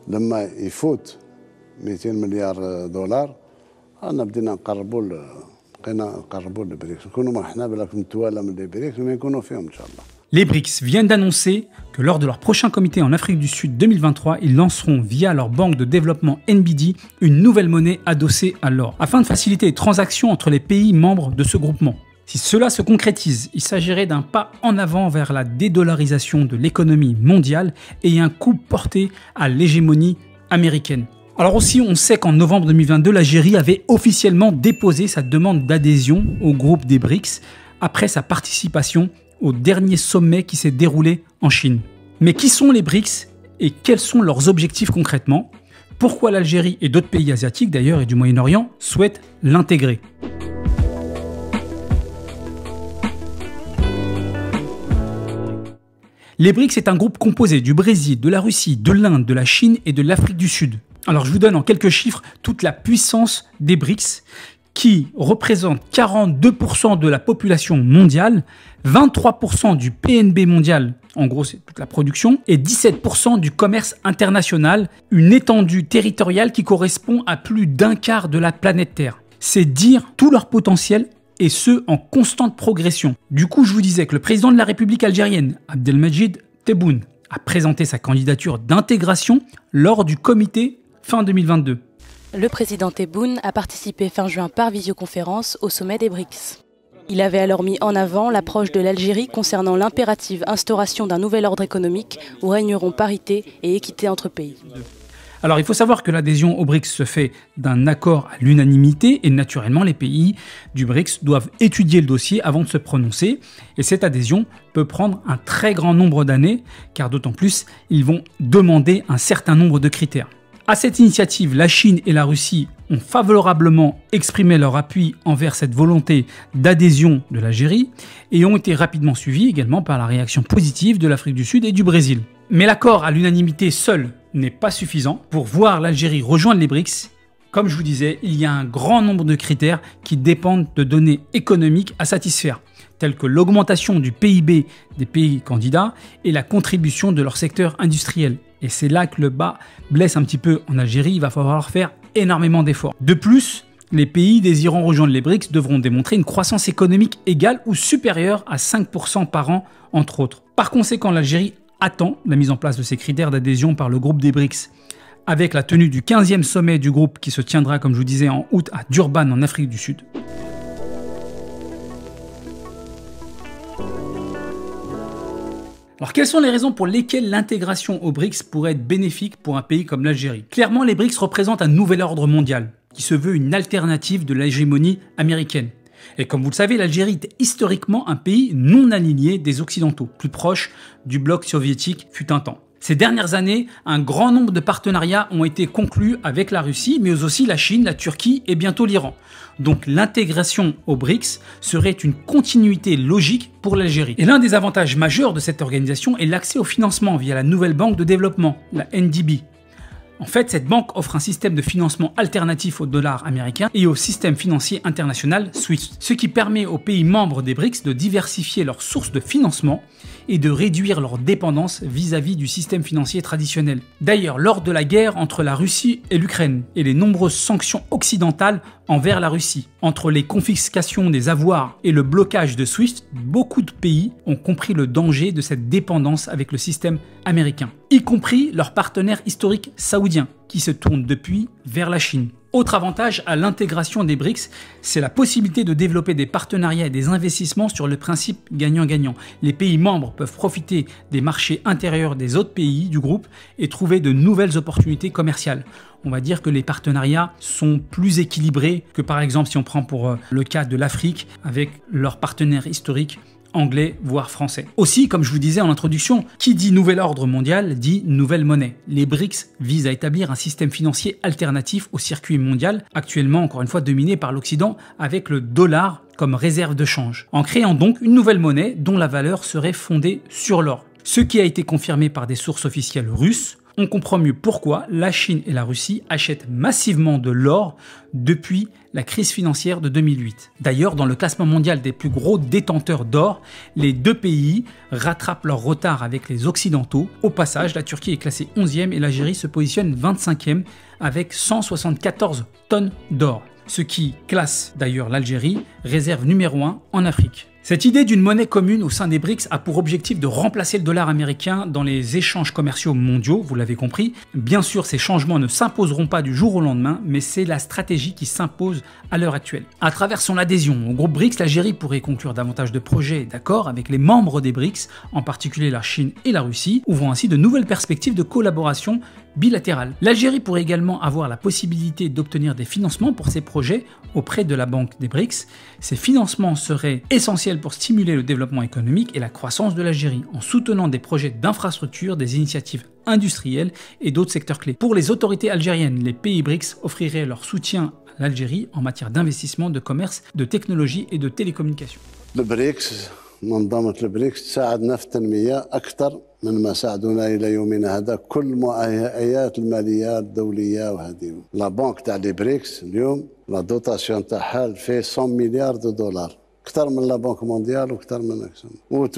لما يفوت 200 مليار دولار أنا بدينا نقربوا للبريكس نكونوا ما حنا بالك نتوالى من البريكس وما يكونوا فيهم إن شاء الله. Les BRICS viennent d'annoncer que lors de leur prochain comité en Afrique du Sud 2023, ils lanceront via leur banque de développement NBD une nouvelle monnaie adossée à l'or, afin de faciliter les transactions entre les pays membres de ce groupement. Si cela se concrétise, il s'agirait d'un pas en avant vers la dédollarisation de l'économie mondiale et un coup porté à l'hégémonie américaine. Alors aussi, on sait qu'en novembre 2022, l'Algérie avait officiellement déposé sa demande d'adhésion au groupe des BRICS après sa participation au dernier sommet qui s'est déroulé en Chine. Mais qui sont les BRICS et quels sont leurs objectifs concrètement? Pourquoi l'Algérie et d'autres pays asiatiques d'ailleurs et du Moyen-Orient souhaitent l'intégrer? Les BRICS est un groupe composé du Brésil, de la Russie, de l'Inde, de la Chine et de l'Afrique du Sud. Alors je vous donne en quelques chiffres toute la puissance des BRICS qui représentent 42% de la population mondiale, 23% du PNB mondial, en gros c'est toute la production, et 17% du commerce international, une étendue territoriale qui correspond à plus d'un quart de la planète Terre. C'est dire tout leur potentiel et ce en constante progression. Du coup, je vous disais que le président de la République algérienne, Abdelmadjid Tebboune, a présenté sa candidature d'intégration lors du comité fin 2022. Le président Tebboune a participé fin juin par visioconférence au sommet des BRICS. Il avait alors mis en avant l'approche de l'Algérie concernant l'impérative instauration d'un nouvel ordre économique où régneront parité et équité entre pays. Alors il faut savoir que l'adhésion au BRICS se fait d'un accord à l'unanimité et naturellement les pays du BRICS doivent étudier le dossier avant de se prononcer et cette adhésion peut prendre un très grand nombre d'années car d'autant plus ils vont demander un certain nombre de critères. À cette initiative, la Chine et la Russie ont favorablement exprimé leur appui envers cette volonté d'adhésion de l'Algérie et ont été rapidement suivis également par la réaction positive de l'Afrique du Sud et du Brésil. Mais l'accord à l'unanimité seul n'est pas suffisant pour voir l'Algérie rejoindre les BRICS. Comme je vous disais, il y a un grand nombre de critères qui dépendent de données économiques à satisfaire, telles que l'augmentation du PIB des pays candidats et la contribution de leur secteur industriel. Et c'est là que le bas blesse un petit peu en Algérie, il va falloir faire énormément d'efforts. De plus, les pays désirant rejoindre les BRICS devront démontrer une croissance économique égale ou supérieure à 5% par an, entre autres. Par conséquent, l'Algérie attend la mise en place de ces critères d'adhésion par le groupe des BRICS, avec la tenue du 15e sommet du groupe qui se tiendra, comme je vous disais, en août à Durban, en Afrique du Sud. Alors, quelles sont les raisons pour lesquelles l'intégration aux BRICS pourrait être bénéfique pour un pays comme l'Algérie? Clairement, les BRICS représentent un nouvel ordre mondial qui se veut une alternative de l'hégémonie américaine. Et comme vous le savez, l'Algérie était historiquement un pays non aligné des Occidentaux, plus proche du bloc soviétique fut un temps. Ces dernières années, un grand nombre de partenariats ont été conclus avec la Russie, mais aussi la Chine, la Turquie et bientôt l'Iran. Donc l'intégration aux BRICS serait une continuité logique pour l'Algérie. Et l'un des avantages majeurs de cette organisation est l'accès au financement via la nouvelle banque de développement, la NDB. En fait, cette banque offre un système de financement alternatif au dollar américain et au système financier international SWIFT, ce qui permet aux pays membres des BRICS de diversifier leurs sources de financement et de réduire leur dépendance vis-à-vis du système financier traditionnel. D'ailleurs, lors de la guerre entre la Russie et l'Ukraine et les nombreuses sanctions occidentales envers la Russie, entre les confiscations des avoirs et le blocage de SWIFT, beaucoup de pays ont compris le danger de cette dépendance avec le système américain, y compris leurs partenaires historiques saoudiens, qui se tournent depuis vers la Chine. Autre avantage à l'intégration des BRICS, c'est la possibilité de développer des partenariats et des investissements sur le principe gagnant-gagnant. Les pays membres peuvent profiter des marchés intérieurs des autres pays du groupe et trouver de nouvelles opportunités commerciales. On va dire que les partenariats sont plus équilibrés que par exemple si on prend pour le cas de l'Afrique avec leurs partenaires historiques anglais, voire français. Aussi, comme je vous disais en introduction, qui dit nouvel ordre mondial dit nouvelle monnaie. Les BRICS visent à établir un système financier alternatif au circuit mondial, actuellement encore une fois dominé par l'Occident avec le dollar comme réserve de change, en créant donc une nouvelle monnaie dont la valeur serait fondée sur l'or. Ce qui a été confirmé par des sources officielles russes On comprend mieux pourquoi la Chine et la Russie achètent massivement de l'or depuis la crise financière de 2008. D'ailleurs, dans le classement mondial des plus gros détenteurs d'or, les deux pays rattrapent leur retard avec les Occidentaux. Au passage, la Turquie est classée 11e et l'Algérie se positionne 25e avec 174 tonnes d'or. Ce qui classe d'ailleurs l'Algérie réserve numéro 1 en Afrique. Cette idée d'une monnaie commune au sein des BRICS a pour objectif de remplacer le dollar américain dans les échanges commerciaux mondiaux, vous l'avez compris. Bien sûr, ces changements ne s'imposeront pas du jour au lendemain, mais c'est la stratégie qui s'impose à l'heure actuelle. À travers son adhésion au groupe BRICS, l'Algérie pourrait conclure davantage de projets et d'accords avec les membres des BRICS, en particulier la Chine et la Russie, ouvrant ainsi de nouvelles perspectives de collaboration bilatérale. L'Algérie pourrait également avoir la possibilité d'obtenir des financements pour ses projets auprès de la Banque des BRICS. Ces financements seraient essentiels pour stimuler le développement économique et la croissance de l'Algérie, en soutenant des projets d'infrastructures, des initiatives industrielles et d'autres secteurs clés. Pour les autorités algériennes, les pays BRICS offriraient leur soutien à l'Algérie en matière d'investissement, de commerce, de technologie et de télécommunications. Le BRICS, منظمة البريكس تساعدنا في التنمية أكثر من ما ساعدونا إلى يومنا هذا كل مؤهيات الماليات الدولية وهذه. لا بانك تاع لي بريكس اليوم لا دوتاسيون تاعها في 100 مليار دولار. أكثر من لا بانك مونديال وأكثر من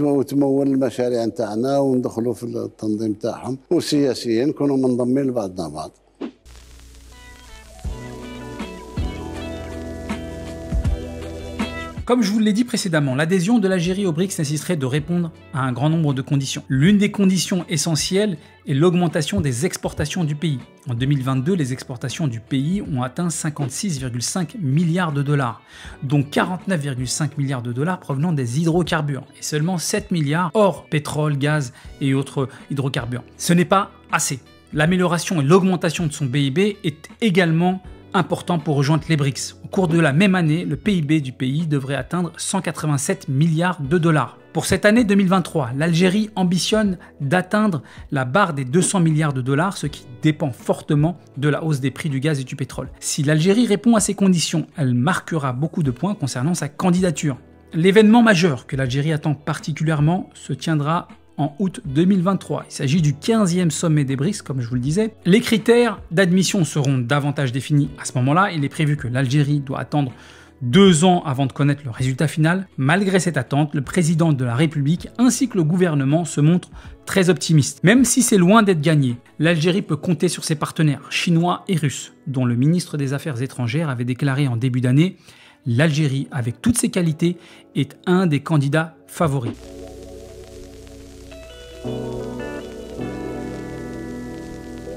وتمول المشاريع نتاعنا وندخلوا في التنظيم تاعهم وسياسيين نكونوا منضمين لبعضنا بعض. Comme je vous l'ai dit précédemment, l'adhésion de l'Algérie au BRICS nécessiterait de répondre à un grand nombre de conditions. L'une des conditions essentielles est l'augmentation des exportations du pays. En 2022, les exportations du pays ont atteint 56,5 milliards de dollars, dont 49,5 milliards de dollars provenant des hydrocarbures et seulement 7 milliards hors pétrole, gaz et autres hydrocarbures. Ce n'est pas assez. L'amélioration et l'augmentation de son PIB est également important pour rejoindre les BRICS. Au cours de la même année, le PIB du pays devrait atteindre 187 milliards de dollars. Pour cette année 2023, l'Algérie ambitionne d'atteindre la barre des 200 milliards de dollars, ce qui dépend fortement de la hausse des prix du gaz et du pétrole. Si l'Algérie répond à ces conditions, elle marquera beaucoup de points concernant sa candidature. L'événement majeur que l'Algérie attend particulièrement se tiendra en août 2023. Il s'agit du 15e sommet des BRICS, comme je vous le disais. Les critères d'admission seront davantage définis à ce moment-là. Il est prévu que l'Algérie doit attendre 2 ans avant de connaître le résultat final. Malgré cette attente, le président de la République ainsi que le gouvernement se montrent très optimistes. Même si c'est loin d'être gagné, l'Algérie peut compter sur ses partenaires chinois et russes, dont le ministre des Affaires étrangères avait déclaré en début d'année « L'Algérie, avec toutes ses qualités, est un des candidats favoris ».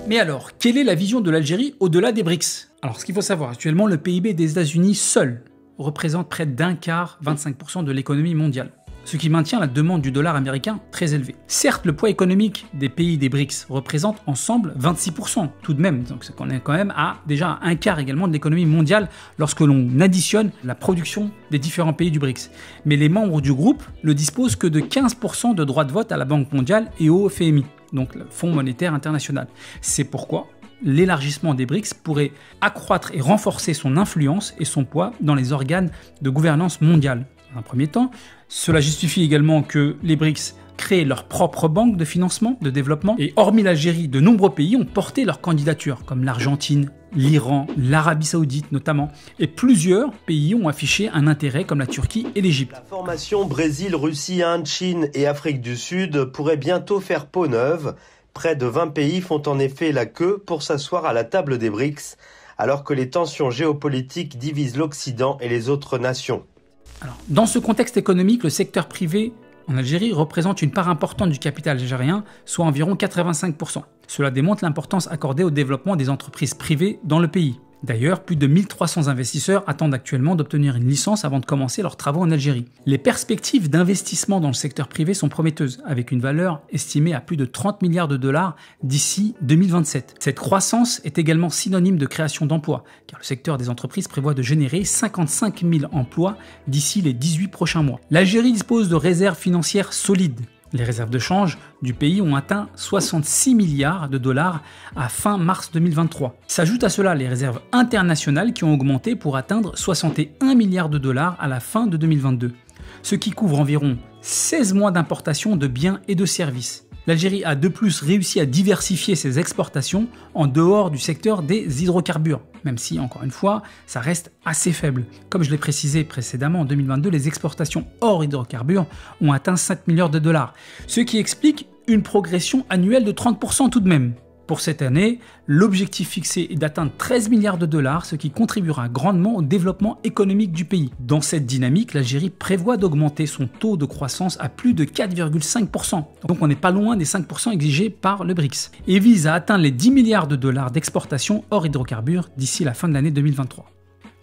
Mais alors, quelle est la vision de l'Algérie au-delà des BRICS? Alors, ce qu'il faut savoir, actuellement, le PIB des États-Unis seul représente près d'un quart, 25% de l'économie mondiale, ce qui maintient la demande du dollar américain très élevée. Certes, le poids économique des pays des BRICS représente ensemble 26% tout de même, donc on est quand même à déjà un quart également de l'économie mondiale lorsque l'on additionne la production des différents pays du BRICS. Mais les membres du groupe ne disposent que de 15% de droits de vote à la Banque mondiale et au FMI, donc le Fonds monétaire international. C'est pourquoi l'élargissement des BRICS pourrait accroître et renforcer son influence et son poids dans les organes de gouvernance mondiale. Dans un premier temps, cela justifie également que les BRICS créent leur propre banque de financement, de développement, et hormis l'Algérie, de nombreux pays ont porté leur candidature, comme l'Argentine, l'Iran, l'Arabie Saoudite notamment, et plusieurs pays ont affiché un intérêt comme la Turquie et l'Égypte. La formation Brésil, Russie, Inde, Chine et Afrique du Sud pourrait bientôt faire peau neuve. Près de 20 pays font en effet la queue pour s'asseoir à la table des BRICS, alors que les tensions géopolitiques divisent l'Occident et les autres nations. Alors, dans ce contexte économique, le secteur privé en Algérie représente une part importante du capital algérien, soit environ 85%. Cela démontre l'importance accordée au développement des entreprises privées dans le pays. D'ailleurs, plus de 1300 investisseurs attendent actuellement d'obtenir une licence avant de commencer leurs travaux en Algérie. Les perspectives d'investissement dans le secteur privé sont prometteuses, avec une valeur estimée à plus de 30 milliards de dollars d'ici 2027. Cette croissance est également synonyme de création d'emplois, car le secteur des entreprises prévoit de générer 55 000 emplois d'ici les 18 prochains mois. L'Algérie dispose de réserves financières solides. Les réserves de change du pays ont atteint 66 milliards de dollars à fin mars 2023. S'ajoutent à cela les réserves internationales qui ont augmenté pour atteindre 61 milliards de dollars à la fin de 2022, ce qui couvre environ 16 mois d'importation de biens et de services. L'Algérie a de plus réussi à diversifier ses exportations en dehors du secteur des hydrocarbures, même si, encore une fois, ça reste assez faible. Comme je l'ai précisé précédemment, en 2022, les exportations hors hydrocarbures ont atteint 7 milliards de dollars, ce qui explique une progression annuelle de 30% tout de même. Pour cette année, l'objectif fixé est d'atteindre 13 milliards de dollars, ce qui contribuera grandement au développement économique du pays. Dans cette dynamique, l'Algérie prévoit d'augmenter son taux de croissance à plus de 4,5%. Donc on n'est pas loin des 5% exigés par le BRICS. Et vise à atteindre les 10 milliards de dollars d'exportation hors hydrocarbures d'ici la fin de l'année 2023.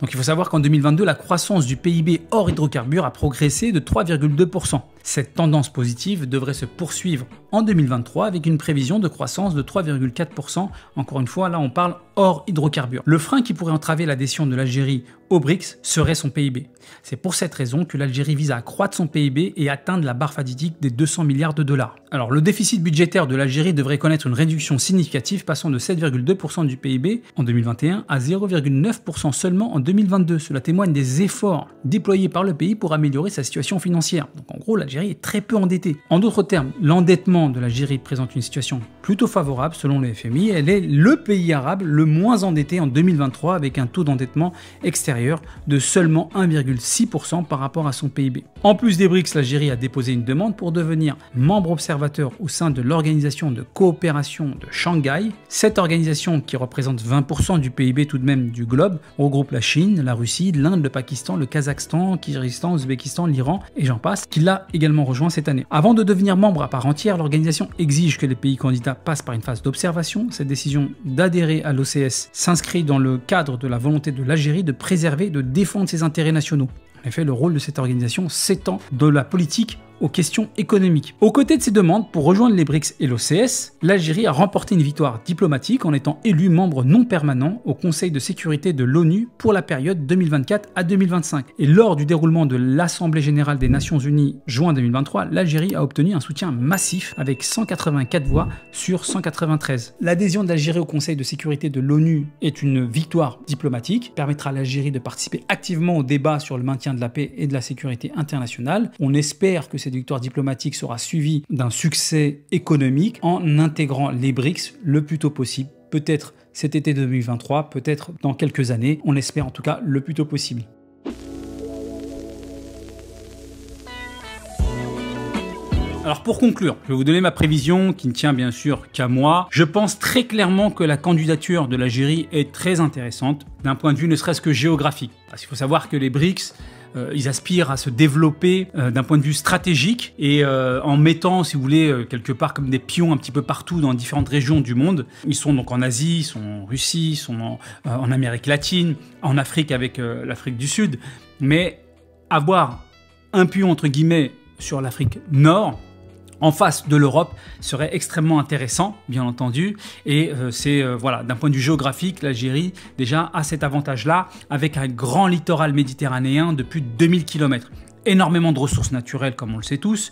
Donc il faut savoir qu'en 2022, la croissance du PIB hors hydrocarbures a progressé de 3,2%. Cette tendance positive devrait se poursuivre en 2023 avec une prévision de croissance de 3,4%. Encore une fois, là on parle hors hydrocarbures. Le frein qui pourrait entraver l'adhésion de l'Algérie au BRICS serait son PIB. C'est pour cette raison que l'Algérie vise à accroître son PIB et atteindre la barre fatidique des 200 milliards de dollars. Alors le déficit budgétaire de l'Algérie devrait connaître une réduction significative passant de 7,2% du PIB en 2021 à 0,9% seulement en 2022. Cela témoigne des efforts déployés par le pays pour améliorer sa situation financière. Donc en gros, l'Algérie est très peu endettée. En d'autres termes, l'endettement de l'Algérie présente une situation plutôt favorable selon le FMI. Elle est le pays arabe le moins endetté en 2023 avec un taux d'endettement extérieur de seulement 1,6% par rapport à son PIB. En plus des BRICS, l'Algérie a déposé une demande pour devenir membre observateur au sein de l'Organisation de coopération de Shanghai. Cette organisation, qui représente 20% du PIB tout de même du globe, regroupe la Chine, la Russie, l'Inde, le Pakistan, le Kazakhstan, le Kirghizistan, l'Ouzbékistan, l'Iran et j'en passe, qui l'a également rejoint cette année. Avant de devenir membre à part entière, l'organisation exige que les pays candidats passent par une phase d'observation. Cette décision d'adhérer à l'OCS s'inscrit dans le cadre de la volonté de l'Algérie de préserver et de défendre ses intérêts nationaux. En effet, le rôle de cette organisation s'étend de la politique aux questions économiques. Aux côtés de ces demandes pour rejoindre les BRICS et l'OCS, l'Algérie a remporté une victoire diplomatique en étant élue membre non permanent au Conseil de sécurité de l'ONU pour la période 2024 à 2025. Et lors du déroulement de l'Assemblée générale des Nations Unies juin 2023, l'Algérie a obtenu un soutien massif avec 184 voix sur 193. L'adhésion de l'Algérie au Conseil de sécurité de l'ONU est une victoire diplomatique, permettra à l'Algérie de participer activement au débat sur le maintien de la paix et de la sécurité internationale. On espère que cette victoire diplomatique sera suivie d'un succès économique en intégrant les BRICS le plus tôt possible. Peut-être cet été 2023, peut-être dans quelques années. On espère en tout cas le plus tôt possible. Alors pour conclure, je vais vous donner ma prévision qui ne tient bien sûr qu'à moi. Je pense très clairement que la candidature de l'Algérie est très intéressante d'un point de vue ne serait-ce que géographique. Parce qu'il faut savoir que les BRICS, ils aspirent à se développer d'un point de vue stratégique et en mettant, si vous voulez, quelque part comme des pions un petit peu partout dans différentes régions du monde. Ils sont donc en Asie, ils sont en Russie, ils sont en Amérique latine, en Afrique avec l'Afrique du Sud. Mais avoir un pion entre guillemets sur l'Afrique Nord, en face de l'Europe, serait extrêmement intéressant, bien entendu. Et voilà, d'un point de vue géographique, l'Algérie déjà a cet avantage-là, avec un grand littoral méditerranéen de plus de 2000 km. Énormément de ressources naturelles, comme on le sait tous,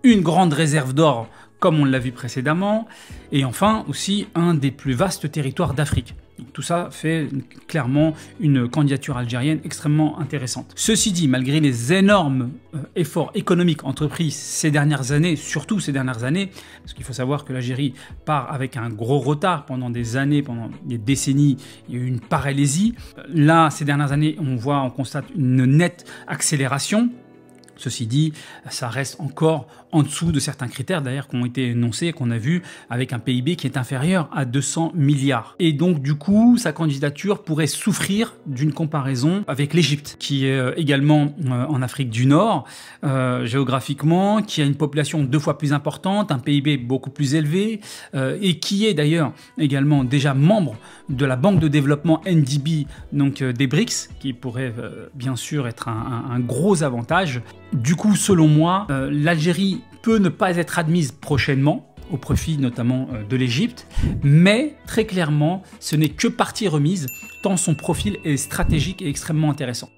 une grande réserve d'or, comme on l'a vu précédemment, et enfin aussi un des plus vastes territoires d'Afrique. Donc tout ça fait clairement une candidature algérienne extrêmement intéressante. Ceci dit, malgré les énormes efforts économiques entrepris ces dernières années, surtout ces dernières années, parce qu'il faut savoir que l'Algérie part avec un gros retard pendant des années, pendant des décennies, il y a eu une paralysie. Là, ces dernières années, on constate une nette accélération. Ceci dit, ça reste encore en dessous de certains critères d'ailleurs qui ont été énoncés, qu'on a vu, avec un PIB qui est inférieur à 200 milliards. Et donc du coup, sa candidature pourrait souffrir d'une comparaison avec l'Égypte, qui est également en Afrique du Nord, géographiquement, qui a une population 2 fois plus importante, un PIB beaucoup plus élevé, et qui est d'ailleurs également déjà membre de la banque de développement NDB, donc des BRICS, qui pourrait bien sûr être un gros avantage. Du coup, selon moi, l'Algérie peut ne pas être admise prochainement, au profit notamment de l'Égypte, mais très clairement, ce n'est que partie remise, tant son profil est stratégique et extrêmement intéressant.